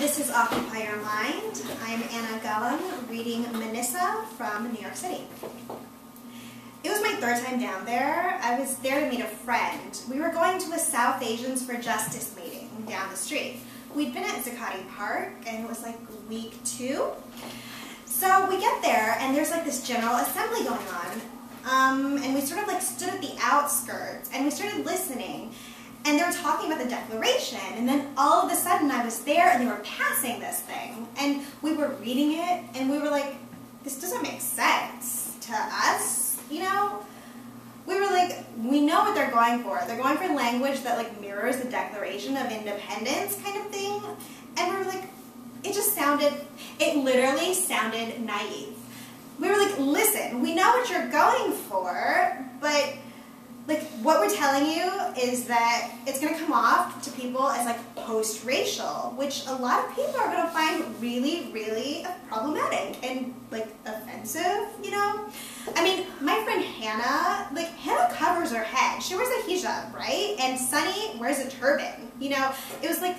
This is Occupy Your Mind. I'm Anna Gullen, reading Manissa from New York City. It was my third time down there. I was there to meet a friend. We were going to a South Asians for Justice meeting down the street. We'd been at Zuccotti Park, and it was like week 2. So we get there, and there's like this general assembly going on. And we sort of like stood at the outskirts, and we started listening. And they were talking about the Declaration, and then all of a sudden I was there and they were passing this thing. And we were reading it, and we were like, this doesn't make sense to us, you know? We were like, we know what they're going for. They're going for language that like mirrors the Declaration of Independence kind of thing. And we were like, it literally sounded naive. We were like, listen, we know what you're going for, but like, what we're telling you is that it's going to come off to people as, like, post-racial, which a lot of people are going to find really, really problematic and, like, offensive, you know? I mean, my friend Hannah, like, Hannah covers her head. She wears a hijab, right? And Sunny wears a turban, you know? It was like,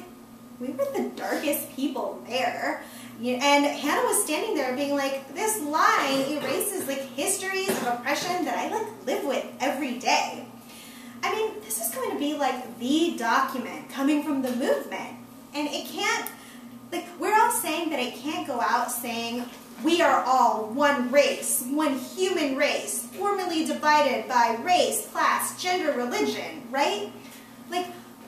we were the darkest people there. And Hannah was standing there being like, this line erases like histories of oppression that I like live with every day. I mean, this is going to be like the document coming from the movement. And it can't, like, we're all saying that it can't go out saying, we are all one race, one human race, formally divided by race, class, gender, religion, right? Like,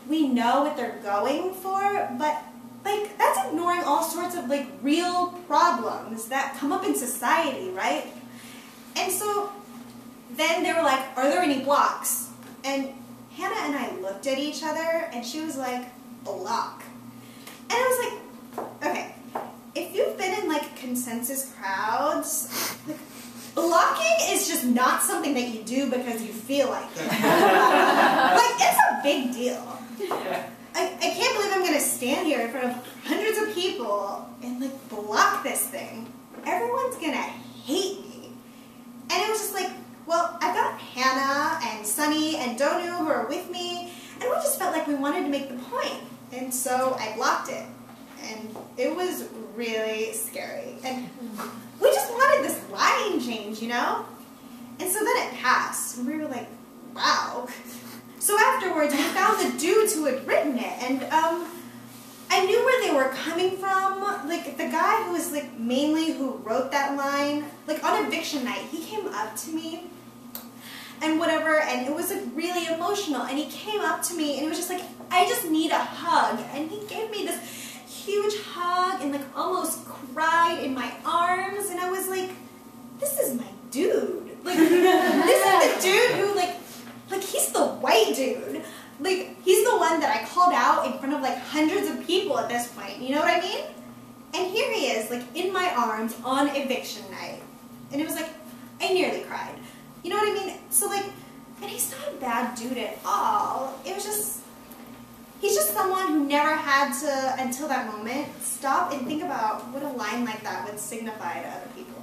we know what they're going for, but like, that's ignoring all sorts of, like, real problems that come up in society, right? And so then they were like, are there any blocks? And Hannah and I looked at each other, and she was like, block. And I was like, okay, if you've been in, like, consensus crowds, like, blocking is just not something that you do because you feel like it. Like, it's a big deal. I can't believe I'm going to stand here in front of hundreds of people and, like, block this thing. Everyone's going to hate me. And it was just like, well, I've got Hannah and Sunny and Donu who are with me, and we just felt like we wanted to make the point. And so I blocked it. And it was really scary. And we just wanted this line change, you know? And so then it passed, and we were like, wow. So afterwards, we found the dudes who had written it, and I knew where they were coming from. Like, the guy who was, like, mainly who wrote that line, like, on eviction night, he came up to me, and whatever, and it was, like, really emotional, and he came up to me, and it was just like, I just need a hug, and he gave me this huge hug, and, like, almost cried in my arms, and I was like, this is my dude. Like, this is the dude who, like, he's the white dude. Like, he's the one that I called out in front of, like, hundreds of people at this point. You know what I mean? And here he is, like, in my arms on eviction night. And it was like, I nearly cried. You know what I mean? So, like, and he's not a bad dude at all. It was just, he's just someone who never had to, until that moment, stop and think about what a line like that would signify to other people.